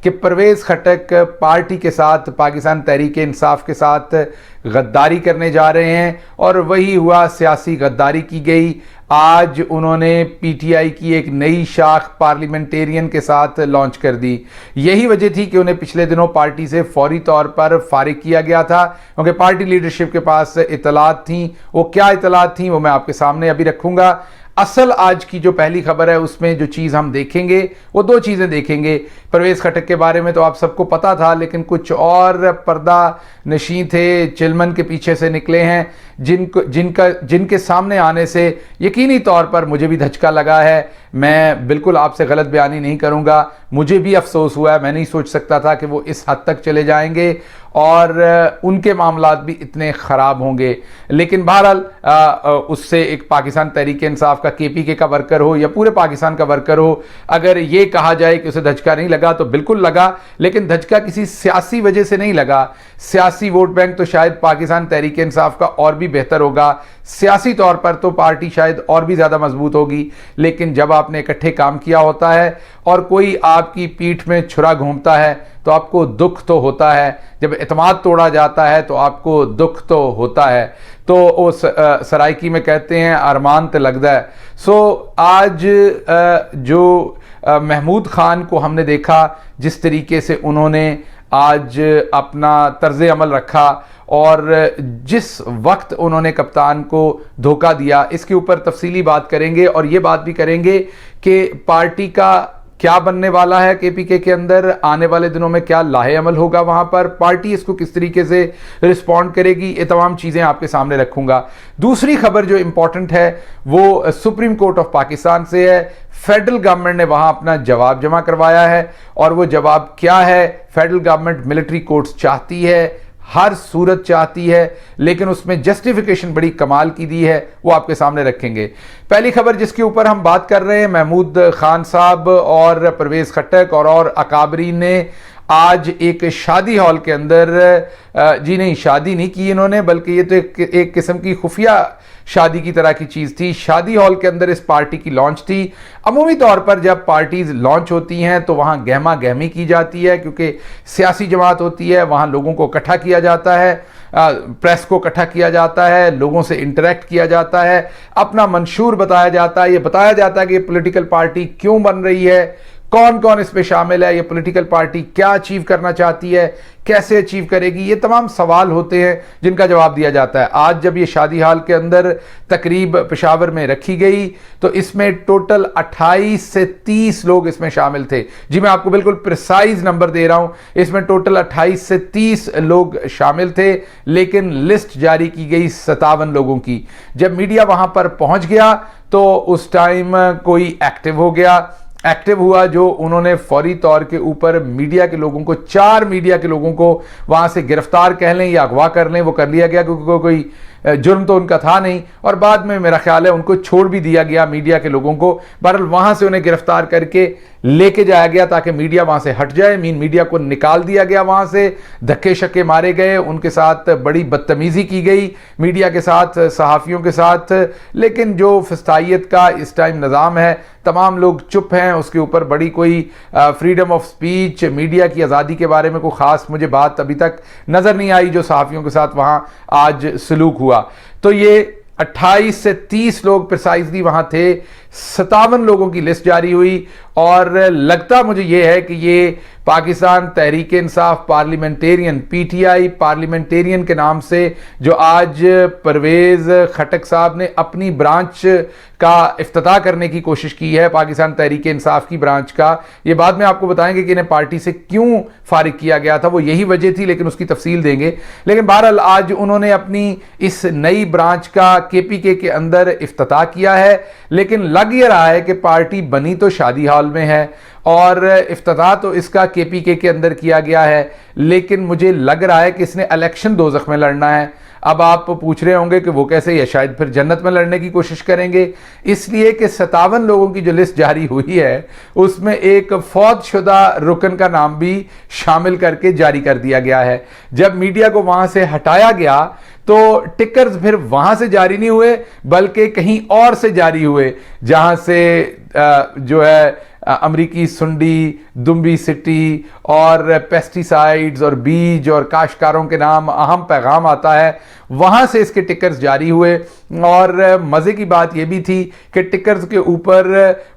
कि परवेज़ खटक पार्टी के साथ, पाकिस्तान तहरीक इंसाफ के साथ गद्दारी करने जा रहे हैं, और वही हुआ, सियासी गद्दारी की गई। आज उन्होंने पीटीआई की एक नई शाख पार्लियामेंटेरियन के साथ लॉन्च कर दी। यही वजह थी कि उन्हें पिछले दिनों पार्टी से फौरी तौर पर फारिग किया गया था, क्योंकि पार्टी लीडरशिप के पास इतलात थी। वो क्या इतलात थी वो मैं आपके सामने अभी रखूंगा। असल आज की जो पहली खबर है उसमें जो चीज़ हम देखेंगे वो दो चीज़ें देखेंगे। परवेज़ खटक के बारे में तो आप सबको पता था, लेकिन कुछ और पर्दा नशी थे, चिलमन के पीछे से निकले हैं, जिनके सामने आने से यकीनी तौर पर मुझे भी धचका लगा है। मैं बिल्कुल आपसे गलत बयानी नहीं करूंगा, मुझे भी अफसोस हुआ है। मैं नहीं सोच सकता था कि वो इस हद तक चले जाएंगे और उनके मामलात भी इतने ख़राब होंगे। लेकिन बहरहाल उससे एक पाकिस्तान तहरीक इंसाफ का केपीके का वर्कर हो या पूरे पाकिस्तान का वर्कर हो, अगर ये कहा जाए कि उसे धचका नहीं लगा तो बिल्कुल लगा, लेकिन धचका किसी सियासी वजह से नहीं लगा। सियासी वोट बैंक तो शायद पाकिस्तान तहरीक इंसाफ का और भी बेहतर होगा, सियासी तौर पर तो पार्टी शायद और भी ज़्यादा मजबूत होगी, लेकिन जब आपने इकट्ठे काम किया होता है और कोई आपकी पीठ में छुरा घूमता है तो आपको दुख तो होता है। जब एतमाद तोड़ा जाता है तो आपको दुख तो होता है। तो उस सराइकी में कहते हैं अरमान ते लगदा है। सो आज जो महमूद खान को हमने देखा, जिस तरीके से उन्होंने आज अपना तर्ज अमल रखा और जिस वक्त उन्होंने कप्तान को धोखा दिया, इसके ऊपर तफसीली बात करेंगे और ये बात भी करेंगे कि पार्टी का क्या बनने वाला है, केपीके के अंदर आने वाले दिनों में क्या लाहे अमल होगा, वहां पर पार्टी इसको किस तरीके से रिस्पॉन्ड करेगी, ये तमाम चीज़ें आपके सामने रखूंगा। दूसरी खबर जो इंपॉर्टेंट है वो सुप्रीम कोर्ट ऑफ पाकिस्तान से है। फेडरल गवर्नमेंट ने वहां अपना जवाब जमा करवाया है, और वो जवाब क्या है? फेडरल गवर्नमेंट मिलिट्री कोर्ट्स चाहती है, हर सूरत चाहती है, लेकिन उसमें जस्टिफिकेशन बड़ी कमाल की दी है, वो आपके सामने रखेंगे। पहली खबर जिसके ऊपर हम बात कर रहे हैं, महमूद खान साहब और परवेज़ खटक और अकाबरीन ने आज एक शादी हॉल के अंदर, जी नहीं, शादी नहीं की इन्होंने, बल्कि ये तो एक किस्म की खुफिया शादी की तरह की चीज़ थी। शादी हॉल के अंदर इस पार्टी की लॉन्च थी। अमूमी तौर पर जब पार्टीज लॉन्च होती हैं तो वहाँ गहमा गहमी की जाती है, क्योंकि सियासी जमात होती है, वहाँ लोगों को इकट्ठा किया जाता है, प्रेस को इकट्ठा किया जाता है, लोगों से इंटरेक्ट किया जाता है, अपना मंशूर बताया जाता है, ये बताया जाता है कि ये पॉलिटिकल पार्टी क्यों बन रही है, कौन कौन इसमें शामिल है, ये पॉलिटिकल पार्टी क्या अचीव करना चाहती है, कैसे अचीव करेगी, ये तमाम सवाल होते हैं जिनका जवाब दिया जाता है। आज जब ये शादी हाल के अंदर तकरीब पेशावर में रखी गई तो इसमें टोटल 28 से 30 लोग इसमें शामिल थे। जी मैं आपको बिल्कुल प्रिसाइज नंबर दे रहा हूं, इसमें टोटल 28 से 30 लोग शामिल थे, लेकिन लिस्ट जारी की गई 57 लोगों की। जब मीडिया वहां पर पहुंच गया तो उस टाइम कोई एक्टिव हुआ जो उन्होंने फौरी तौर के ऊपर मीडिया के लोगों को, 4 मीडिया के लोगों को वहां से गिरफ्तार कह लें या अगवा कर लें, वो कर लिया गया, क्योंकि कोई जुर्म तो उनका था नहीं, और बाद में मेरा ख्याल है उनको छोड़ भी दिया गया मीडिया के लोगों को। बहरहाल वहां से उन्हें गिरफ्तार करके लेके जाया गया ताकि मीडिया वहां से हट जाए। मीडिया को निकाल दिया गया वहां से, धक्के शक्के मारे गए, उनके साथ बड़ी बदतमीजी की गई मीडिया के साथ, सहाफ़ियों के साथ। लेकिन जो फस्तायत का इस टाइम निज़ाम है, तमाम लोग चुप हैं, उसके ऊपर बड़ी कोई फ्रीडम ऑफ स्पीच, मीडिया की आज़ादी के बारे में कोई ख़ास मुझे बात अभी तक नज़र नहीं आई जो सहाफ़ियों के साथ वहाँ आज सलूक हुआ। तो ये 28 से 30 लोग प्रिसाइजली वहां थे, 57 लोगों की लिस्ट जारी हुई, और लगता मुझे यह है कि ये Pakistan Tehreek Insaf parliamentarian, PTI parliamentarian के नाम से जो आज परवेज़ खटक साहब ने अपनी ब्रांच का इफ्तिताह करने की कोशिश की है, पाकिस्तान तहरीक इंसाफ की ब्रांच का, ये बाद में आपको बताएंगे कि इन्हें पार्टी से क्यों फारिग किया गया था, वो यही वजह थी, लेकिन उसकी तफसील देंगे। लेकिन बहरहाल आज उन्होंने अपनी इस नई ब्रांच का केपीके के अंदर इफ्तिताह किया है, लेकिन लग ये रहा है कि पार्टी बनी तो शादी हॉल में है और इफ्तिताह तो इसका केपीके के अंदर किया गया है, लेकिन मुझे लग रहा है कि इसने इलेक्शन दोज़ख में लड़ना है। अब आप पूछ रहे होंगे कि वो कैसे, या शायद फिर जन्नत में लड़ने की कोशिश करेंगे, इसलिए कि 57 लोगों की जो लिस्ट जारी हुई है उसमें एक फौतशुदा रुकन का नाम भी शामिल करके जारी कर दिया गया है। जब मीडिया को वहां से हटाया गया तो टिकर्स फिर वहां से जारी नहीं हुए, बल्कि कहीं और से जारी हुए, जहां से जो है अमरीकी सुंडी, दुम्बी सिटी और पेस्टिसाइड्स और बीज और काश्तकारों के नाम अहम पैगाम आता है, वहाँ से इसके टिकर्स जारी हुए। और मज़े की बात यह भी थी कि टिकर्स के ऊपर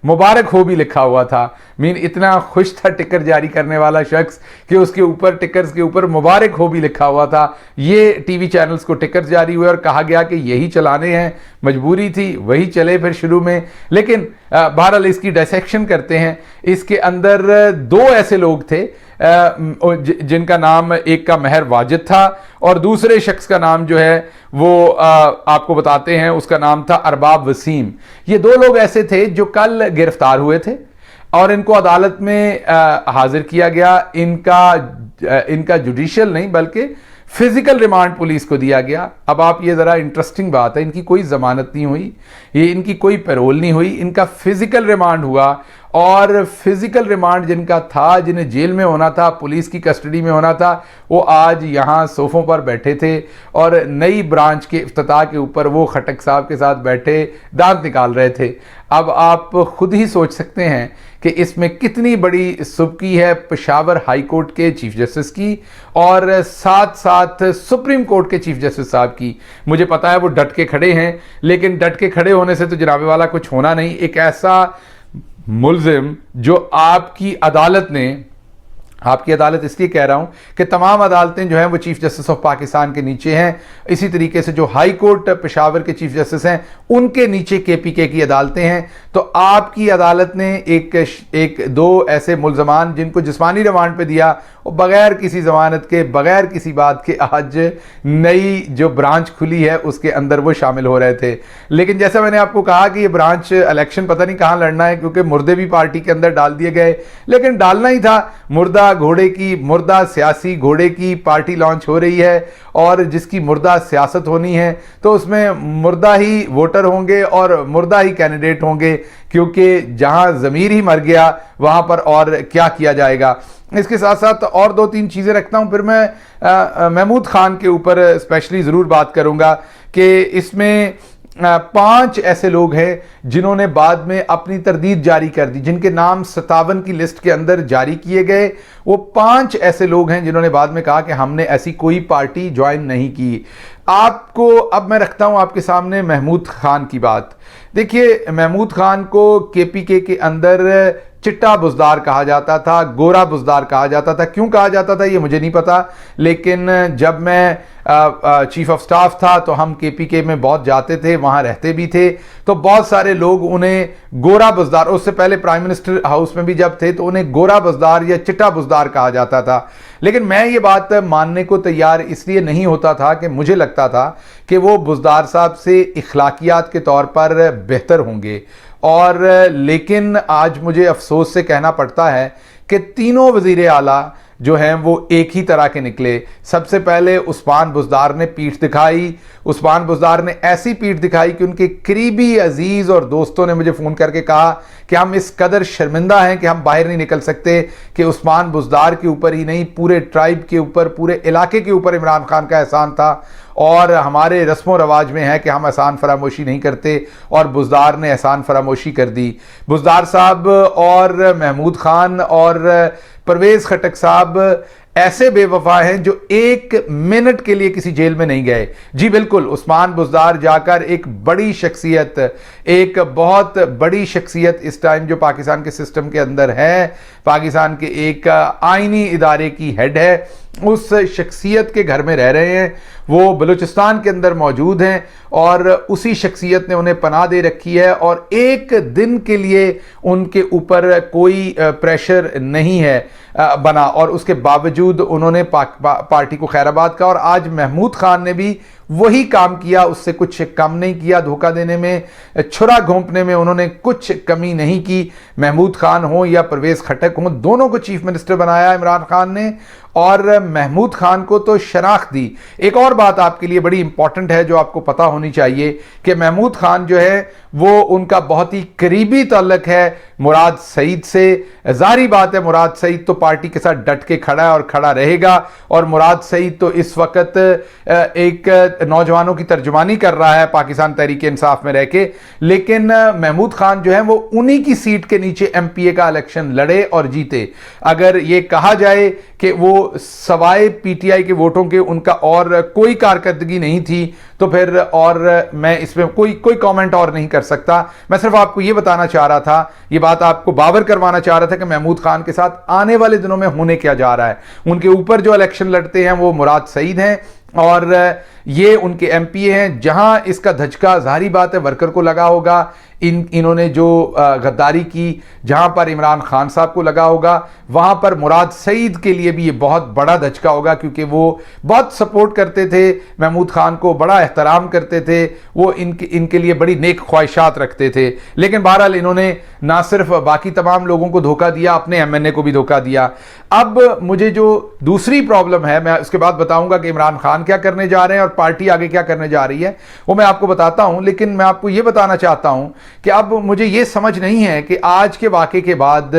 मुबारक हो भी लिखा हुआ था। इतना खुश था टिकर जारी करने वाला शख्स कि उसके ऊपर टिकर्स के ऊपर मुबारक हो भी लिखा हुआ था। ये टीवी चैनल्स को टिकर्स जारी हुए और कहा गया कि यही चलाने हैं, मजबूरी थी, वही चले फिर शुरू में। लेकिन बहरहाल इसकी डायसेक्शन करते हैं। इसके अंदर दो ऐसे लोग थे जिनका नाम, एक का महर वाजिद था और दूसरे शख्स का नाम जो है वो आपको बताते हैं, उसका नाम था अरबाब वसीम। ये दो लोग ऐसे थे जो कल गिरफ्तार हुए थे और इनको अदालत में हाजिर किया गया। इनका जुडिशियल नहीं बल्कि फिजिकल रिमांड पुलिस को दिया गया। अब आप ये ज़रा इंटरेस्टिंग बात है, इनकी कोई ज़मानत नहीं हुई, ये इनकी कोई पैरोल नहीं हुई, इनका फिजिकल रिमांड हुआ। और फिजिकल रिमांड जिनका था, जिन्हें जेल में होना था, पुलिस की कस्टडी में होना था, वो आज यहाँ सोफ़ों पर बैठे थे और नई ब्रांच के इफ्तिताह के ऊपर वो खटक साहब के साथ बैठे दांत निकाल रहे थे। अब आप खुद ही सोच सकते हैं कि इसमें कितनी बड़ी सुबकी है पेशावर हाई कोर्ट के चीफ जस्टिस की और साथ साथ सुप्रीम कोर्ट के चीफ जस्टिस साहब की। मुझे पता है वो डट के खड़े हैं, लेकिन डट के खड़े होने से तो जनाबे वाला कुछ होना नहीं। एक ऐसा मुल्जिम जो आपकी अदालत इसलिए कह रहा हूं कि तमाम अदालतें जो हैं वो चीफ जस्टिस ऑफ पाकिस्तान के नीचे हैं, इसी तरीके से जो हाई कोर्ट पेशावर के चीफ जस्टिस हैं उनके नीचे केपीके की अदालतें हैं। तो आपकी अदालत ने एक दो ऐसे मुल्जमान जिनको जिस्मानी रिमांड पे दिया, वो बगैर किसी जमानत के, बगैर किसी बात के आज नई जो ब्रांच खुली है उसके अंदर वो शामिल हो रहे थे। लेकिन जैसा मैंने आपको कहा कि ये ब्रांच इलेक्शन पता नहीं कहाँ लड़ना है, क्योंकि मुर्दे भी पार्टी के अंदर डाल दिए गए, लेकिन डालना ही था। मुर्दा सियासी घोड़े की पार्टी लॉन्च हो रही है और जिसकी मुर्दा सियासत होनी है तो उसमें मुर्दा ही वोटर होंगे और मुर्दा ही कैंडिडेट होंगे, क्योंकि जहां ज़मीर ही मर गया वहां पर और क्या किया जाएगा। इसके साथ साथ और दो तीन चीज़ें रखता हूं, फिर मैं महमूद खान के ऊपर स्पेशली ज़रूर बात करूंगा कि इसमें 5 ऐसे लोग हैं जिन्होंने बाद में अपनी तरदीद जारी कर दी, जिनके नाम 57 की लिस्ट के अंदर जारी किए गए। वो 5 ऐसे लोग हैं जिन्होंने बाद में कहा कि हमने ऐसी कोई पार्टी ज्वाइन नहीं की। आपको अब मैं रखता हूं आपके सामने महमूद खान की बात। देखिए, महमूद खान को केपीके के अंदर चिट्टा बुजदार कहा जाता था, गोरा बुजदार कहा जाता था। क्यों कहा जाता था ये मुझे नहीं पता, लेकिन जब मैं चीफ ऑफ स्टाफ था तो हम केपीके में बहुत जाते थे, वहाँ रहते भी थे, तो बहुत सारे लोग उन्हें गोरा बुजदार, उससे पहले प्राइम मिनिस्टर हाउस में भी जब थे तो उन्हें गोरा बुजदार या चिट्टा बुजदार कहा जाता था। लेकिन मैं ये बात मानने को तैयार इसलिए नहीं होता था कि मुझे लगता था कि वो बुजदार साहब से इखलाकियात के तौर पर बेहतर होंगे। और लेकिन आज मुझे अफसोस से कहना पड़ता है कि तीनों वज़ीर आला जो हैं वो एक ही तरह के निकले। सबसे पहले उस्मान बुजदार ने पीठ दिखाई। उस्मान बुजदार ने ऐसी पीठ दिखाई कि उनके करीबी अजीज़ और दोस्तों ने मुझे फ़ोन करके कहा कि हम इस कदर शर्मिंदा हैं कि हम बाहर नहीं निकल सकते, कि उस्मान बुजदार के ऊपर ही नहीं पूरे ट्राइब के ऊपर, पूरे इलाके के ऊपर इमरान खान का एहसान था और हमारे रस्मो रवाज में है कि हम एहसान फरामोशी नहीं करते, और बुजदार ने एहसान फरामोशी कर दी। बुजदार साहब और महमूद खान और परवेज़ खटक साहब ऐसे बेवफा हैं जो 1 मिनट के लिए किसी जेल में नहीं गए। जी बिल्कुल, उस्मान बुजदार जाकर एक बड़ी शख्सियत, एक बहुत बड़ी शख्सियत इस टाइम जो पाकिस्तान के सिस्टम के अंदर है, पाकिस्तान के एक आईनी इदारे की हेड है, उस शख्सियत के घर में रह रहे हैं। वो बलूचिस्तान के अंदर मौजूद हैं और उसी शख्सियत ने उन्हें पनाह दे रखी है और एक दिन के लिए उनके ऊपर कोई प्रेशर नहीं है बना, और उसके बावजूद उन्होंने पार्टी को खैराबाद का। और आज महमूद खान ने भी वही काम किया, उससे कुछ कम नहीं किया। धोखा देने में, छुरा घोंपने में उन्होंने कुछ कमी नहीं की। महमूद खान हो या परवेज़ खटक हो, दोनों को चीफ मिनिस्टर बनाया इमरान खान ने और महमूद खान को तो शनाख्त दी। एक और बात आपके लिए बड़ी इंपॉर्टेंट है जो आपको पता होनी चाहिए कि महमूद खान जो है वो उनका बहुत ही करीबी ताल्लुक है मुराद सईद से। जाहिर बात है मुराद सईद तो पार्टी के साथ डट के खड़ा है और खड़ा रहेगा, और मुराद सईद तो इस वक्त एक नौजवानों की तर्जुमानी कर रहा है पाकिस्तान तहरीक इंसाफ में रह के, लेकिन महमूद खान जो है वो उन्हीं की सीट के नीचे एमपीए का इलेक्शन लड़े और जीते। अगर ये कहा जाए कि वो सवाए पीटीआई के वोटों के उनका और कोई कारकर्दगी नहीं थी तो फिर और मैं इसमें कोई कमेंट और नहीं कर सकता। मैं सिर्फ आपको ये बताना चाह रहा था, ये बात आपको बावर करवाना चाह रहा था कि महमूद खान के साथ आने वाले दिनों में होने क्या जा रहा है। उनके ऊपर जो इलेक्शन लड़ते हैं वो मुराद सईद हैं और ये उनके एमपीए हैं। जहां इसका धचका जाहिर बात है वर्कर को लगा होगा, इन्होंने जो गद्दारी की, जहां पर इमरान खान साहब को लगा होगा, वहां पर मुराद सईद के लिए भी ये बहुत बड़ा धचका होगा, क्योंकि वो बहुत सपोर्ट करते थे महमूद खान को, बड़ा एहतराम करते थे, वो इनके लिए बड़ी नेक ख्वाहिशात रखते थे। लेकिन बहरहाल इन्होंने ना सिर्फ बाकी तमाम लोगों को धोखा दिया, अपने एमएनए को भी धोखा दिया। अब मुझे जो दूसरी प्रॉब्लम है, मैं उसके बाद बताऊंगा कि इमरान खान क्या करने जा रहे हैं और पार्टी आगे क्या करने जा रही है, वो मैं आपको बताता हूं। लेकिन मैं आपको यह बताना चाहता हूं कि अब मुझे यह समझ नहीं है कि आज के वाक़े के बाद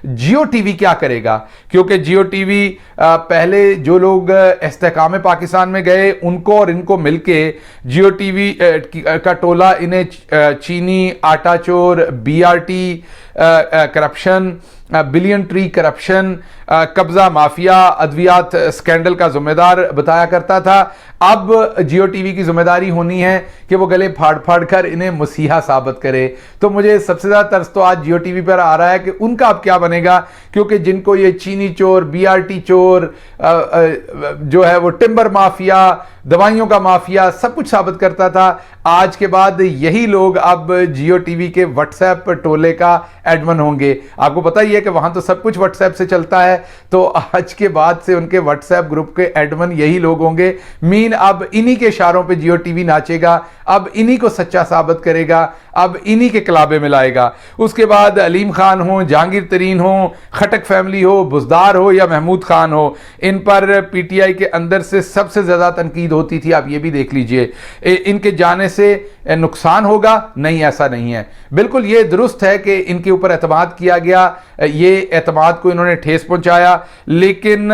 जियो टीवी क्या करेगा, क्योंकि जियो टीवी पहले जो लोग इस्तेहकाम पाकिस्तान में गए उनको और इनको मिलके जियो टीवी का टोला इन्हें चीनी आटा चोर, BRT corruption, billion tree corruption, कब्जा माफिया, अद्वियात स्कैंडल का जिम्मेदार बताया करता था। अब जियो टीवी की जिम्मेदारी होनी है कि वो गले फाड़ फाड़ कर इन्हें मसीहा साबित करे। तो मुझे सबसे ज्यादा तरस तो आज जियो टीवी पर आ रहा है कि उनका अब क्या बनेगा, क्योंकि जिनको ये चीनी चोर, बीआरटी चोर, जो है वो टिम्बर माफिया, दवाइयों का माफिया सब कुछ साबित करता था, आज के बाद यही लोग अब जियो टीवी के व्हाट्सएप टोले का एडमिन होंगे। आपको पता ही है कि वहां तो सब कुछ व्हाट्सएप से चलता है, तो आज के बाद से उनके व्हाट्सएप ग्रुप के एडमिन यही लोग होंगे। मीन अब इन्हीं के इशारों पे जियो टीवी नाचेगा, अब इन्हीं को सच्चा साबित करेगा, अब इन्हीं के कलाबे में लाएगा। उसके बाद अलीम खान हो, जहांगीर तरीन हो, खटक फैमिली हो, बुजदार हो या महमूद खान हो, इन पर पीटीआई के अंदर से सबसे ज्यादा तनकीद होती थी। आप ये भी देख लीजिए, इनके जाने से नुकसान होगा, नहीं ऐसा नहीं है। बिल्कुल ये दुरुस्त है कि इनके ऊपर एतमाद किया गया, ये एतमाद को इन्होंने ठेस पहुंचाया, लेकिन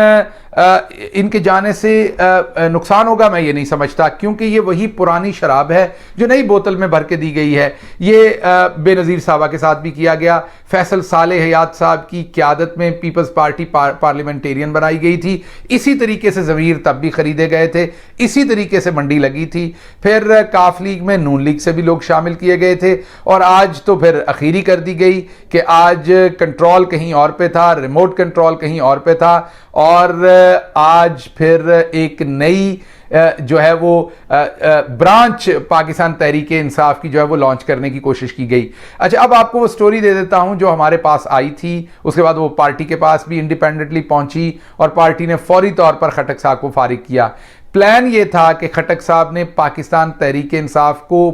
इनके जाने से नुकसान होगा मैं ये नहीं समझता, क्योंकि ये वही पुरानी शराब है जो नई बोतल में भर के दी गई है। ये बेनज़ीर साहबा के साथ भी किया गया। फैसल सालेह हयात साहब की क़यादत में पीपल्स पार्टी पार्लियामेंटेरियन बनाई गई थी, इसी तरीके से ज़मीर तब भी खरीदे गए थे, इसी तरीके से मंडी लगी थी। फिर काफ लीग में नून लीग से भी लोग शामिल किए गए थे, और आज तो फिर अखीरी कर दी गई कि आज कंट्रोल कहीं और पे था, रिमोट कंट्रोल कहीं और पे था, और आज फिर एक नई जो है वो ब्रांच पाकिस्तान तहरीक इंसाफ की जो है वो लॉन्च करने की कोशिश की गई। अच्छा, अब आपको वो स्टोरी दे देता हूं जो हमारे पास आई थी, उसके बाद वो पार्टी के पास भी इंडिपेंडेंटली पहुंची और पार्टी ने फौरी तौर पर खटक साहब को फारिग किया। प्लान ये था कि खटक साहब ने पाकिस्तान तहरीक इंसाफ को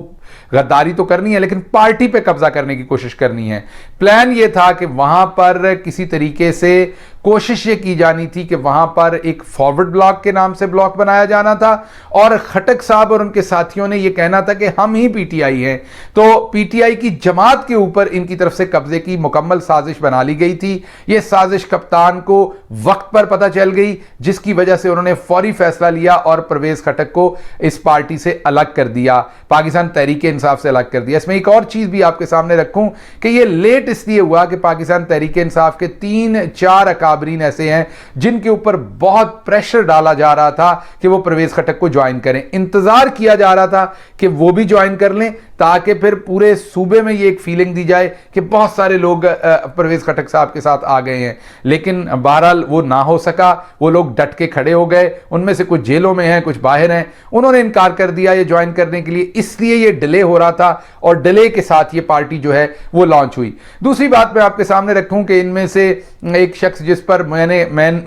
गद्दारी तो करनी है, लेकिन पार्टी पे कब्जा करने की कोशिश करनी है। प्लान यह था कि वहां पर किसी तरीके से कोशिश ये की जानी थी कि वहां पर एक फॉरवर्ड ब्लॉक के नाम से ब्लॉक बनाया जाना था, और खटक साहब और उनके साथियों ने यह कहना था कि हम ही पीटीआई हैं। तो पीटीआई की जमात के ऊपर इनकी तरफ से कब्जे की मुकम्मल साजिश बना ली गई थी। यह साजिश कप्तान को वक्त पर पता चल गई, जिसकी वजह से उन्होंने फौरी फैसला लिया और परवेज खटक को इस पार्टी से अलग कर दिया, पाकिस्तान तहरीक इंसाफ से अलग कर दिया। इसमें एक और चीज भी आपके सामने रखूं कि यह लेट इसलिए हुआ कि पाकिस्तान तहरीक इंसाफ के 3-4 अकाबरीन ऐसे हैं जिनके ऊपर बहुत प्रेशर डाला जा रहा था कि वो परवेज खटक को ज्वाइन करें। इंतजार किया जा रहा था कि वो भी ज्वाइन कर लें, ताकि फिर पूरे सूबे में ये एक फीलिंग दी जाए कि बहुत सारे लोग परवेज खटक साहब के साथ आ गए हैं। लेकिन बहरहाल वो ना हो सका, वो लोग डट के खड़े हो गए। उनमें से कुछ जेलों में हैं, कुछ बाहर हैं। उन्होंने इनकार कर दिया ये ज्वाइन करने के लिए, इसलिए ये डिले हो रहा था, और डिले के साथ ये पार्टी जो है वो लॉन्च हुई। दूसरी बात मैं आपके सामने रखूं कि इनमें से एक शख्स जिस पर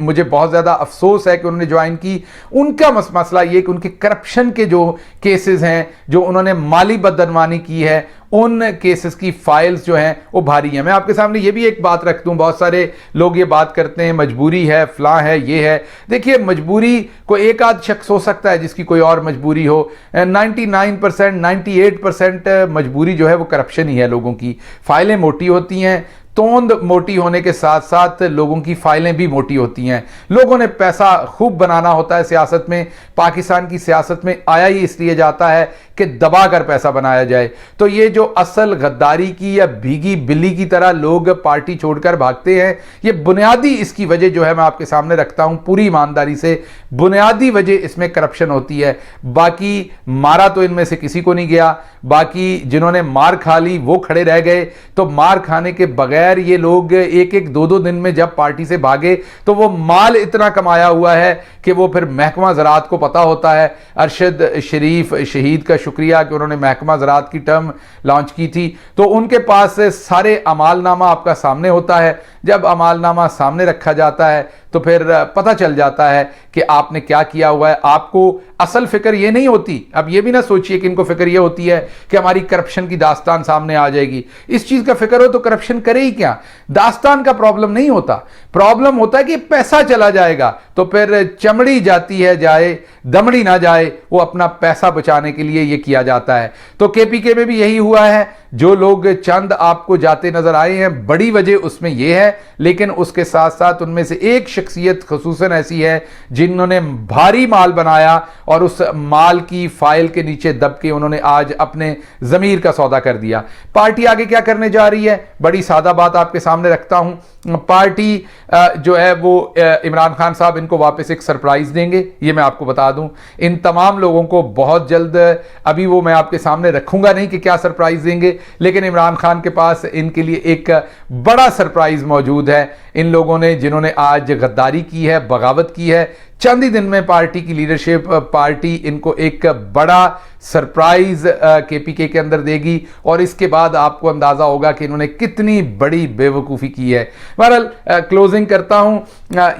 मुझे बहुत ज्यादा अफसोस है कि उन्होंने ज्वाइन की, उनका मसला ये कि उनके करप्शन के जो केसेस हैं, जो उन्होंने माली बदनवानी की है, उन केसेस की फाइल्स जो हैं वो भारी हैं। मैं आपके सामने ये भी एक बात रख दूं, बहुत सारे लोग ये बात करते हैं मजबूरी है, फलां है, ये है। देखिए, मजबूरी को एक आध शख्स हो सकता है जिसकी कोई और मजबूरी हो, 99% 98% मजबूरी जो है वो करप्शन ही है। लोगों की फाइलें मोटी होती हैं, तोंद मोटी होने के साथ साथ लोगों की फाइलें भी मोटी होती हैं। लोगों ने पैसा खूब बनाना होता है सियासत में। पाकिस्तान की सियासत में आया ही इसलिए जाता है कि दबाकर पैसा बनाया जाए। तो ये जो असल गद्दारी की या भीगी बिल्ली की तरह लोग पार्टी छोड़कर भागते हैं, ये बुनियादी इसकी वजह जो है मैं आपके सामने रखता हूं पूरी ईमानदारी से। बुनियादी वजह इसमें करप्शन होती है। बाकी मारा तो इनमें से किसी को नहीं गया, बाकी जिन्होंने मार खा ली वो खड़े रह गए। तो मार खाने के बगैर ये लोग एक एक दो दो दिन में जब पार्टी से भागे तो वो माल इतना कमाया हुआ है कि वो फिर महकमा ज़राअत को पता होता है। अरशद शरीफ शहीद का शुक्रिया कि उन्होंने महकमा ज़राअत की टर्म लॉन्च की थी। तो उनके पास सारे अमालनामा आपका सामने होता है। जब अमालनामा सामने रखा जाता है तो फिर पता चल जाता है कि आपने क्या किया हुआ है। आपको असल फिक्र ये नहीं होती, अब ये भी ना सोचिए कि इनको फिक्र ये होती है कि हमारी करप्शन की दास्तान सामने आ जाएगी। इस चीज का फिक्र हो तो करप्शन करे ही क्या। दास्तान का प्रॉब्लम नहीं होता, प्रॉब्लम होता है कि पैसा चला जाएगा तो फिर चमड़ी जाती है जाए दमड़ी ना जाए, वो अपना पैसा बचाने के लिए ये किया जाता है। तो केपीके में भी यही हुआ है। जो लोग चंद आपको जाते नजर आए हैं, बड़ी वजह उसमें यह है, लेकिन उसके साथ साथ उनमें से एक शख्सियत खुसूसन ऐसी है जिन्होंने भारी माल बनाया और उस माल की फाइल के नीचे दब के उन्होंने आज अपने जमीर का सौदा कर दिया। पार्टी आगे क्या करने जा रही है, बड़ी सादा बात आपके सामने रखता हूं। पार्टी जो है वो इमरान खान साहब इनको वापस एक सरप्राइज देंगे, ये मैं आपको बता दूं। इन तमाम लोगों को बहुत जल्द, अभी वो मैं आपके सामने रखूंगा नहीं कि क्या सरप्राइज देंगे, लेकिन इमरान खान के पास इनके लिए एक बड़ा सरप्राइज मौजूद है। इन लोगों ने जिन्होंने आज गद्दारी की है, बगावत की है, चंद ही दिन में पार्टी की लीडरशिप, पार्टी इनको एक बड़ा सरप्राइज केपीके के अंदर देगी और इसके बाद आपको अंदाजा होगा कि इन्होंने कितनी बड़ी बेवकूफ़ी की है। बहरहाल क्लोजिंग करता हूं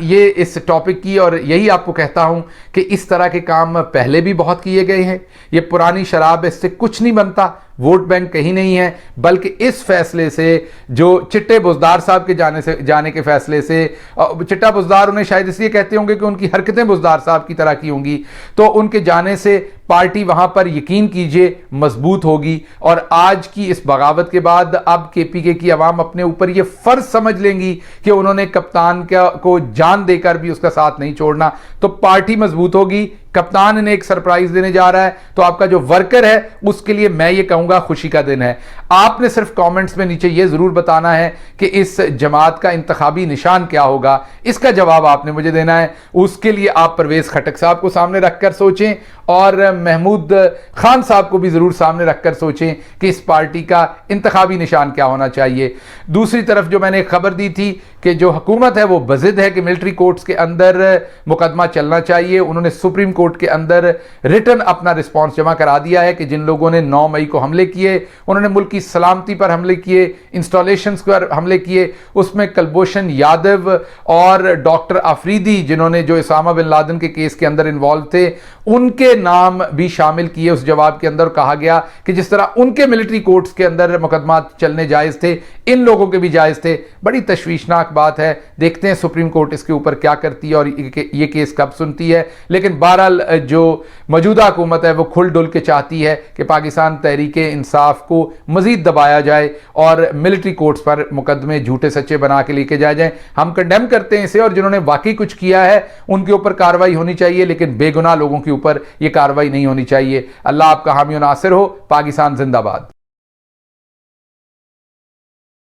ये इस टॉपिक की और यही आपको कहता हूं कि इस तरह के काम पहले भी बहुत किए गए हैं। ये पुरानी शराब, इससे कुछ नहीं बनता, वोट बैंक कहीं नहीं है, बल्कि इस फैसले से, जो चिट्टे बुजदार साहब के जाने के फैसले से, चिट्टा बुजदार उन्हें शायद इसलिए कहते होंगे कि उनकी हरकतें बुजदार साहब की तरह की होंगी, तो उनके जाने से पार्टी वहां पर यकीन कीजिए मजबूत होगी। और आज की इस बगावत के बाद अब केपीके की आवाम अपने ऊपर यह फर्ज समझ लेंगी कि उन्होंने कप्तान को जान देकर भी उसका साथ नहीं छोड़ना, तो पार्टी मजबूत होगी। कप्तान इन्हें एक सरप्राइज देने जा रहा है, तो आपका जो वर्कर है उसके लिए मैं ये कहूंगा खुशी का दिन है। आपने सिर्फ कमेंट्स में नीचे ये जरूर बताना है कि इस जमात का इंतखाबी निशान क्या होगा, इसका जवाब आपने मुझे देना है। उसके लिए आप परवेज खटक साहब को सामने रखकर सोचें और महमूद खान साहब को भी जरूर सामने रखकर सोचें कि इस पार्टी का इंतखाबी निशान क्या होना चाहिए। दूसरी तरफ जो मैंने खबर दी थी कि जो हुकूमत है वो बजिद है कि मिलिट्री कोर्ट्स के अंदर मुकदमा चलना चाहिए। उन्होंने सुप्रीम कोर्ट के अंदर रिटर्न अपना रिस्पॉन्स जमा करा दिया है कि जिन लोगों ने 9 मई को हमले किए, उन्होंने मुल्क की सलामती पर हमले किए, इंस्टॉलेशंस पर हमले किए, उसमें कुलभूषण यादव और डॉक्टर अफरीदी जिन्होंने जो उसामा बिन लादेन के केस के अंदर इन्वॉल्व थे, उनके नाम भी शामिल किए उस जवाब के अंदर। कहा गया कि जिस तरह उनके मिलिट्री कोर्ट्स के अंदर मुकदमा चलने जायज थे, इन लोगों के भी जायज थे। बड़ी तशवीशनाक बात है, देखते हैं सुप्रीम कोर्ट इसके ऊपर क्या करती है और ये केस कब सुनती है। लेकिन बहरहाल जो मौजूदा हुकूमत है वो खुल डुल के चाहती है कि पाकिस्तान तहरीके इंसाफ को मजीद दबाया जाए और मिलिट्री कोर्ट्स पर मुकदमे झूठे सच्चे बना के लेके जाए जाए। हम कंडेम करते हैं इसे, और जिन्होंने वाकई कुछ किया है उनके ऊपर कार्रवाई होनी चाहिए, लेकिन बेगुनाह लोगों के ऊपर यह कार्रवाई नहीं होनी चाहिए। अल्लाह आपका हामी और नासिर हो। पाकिस्तान जिंदाबाद।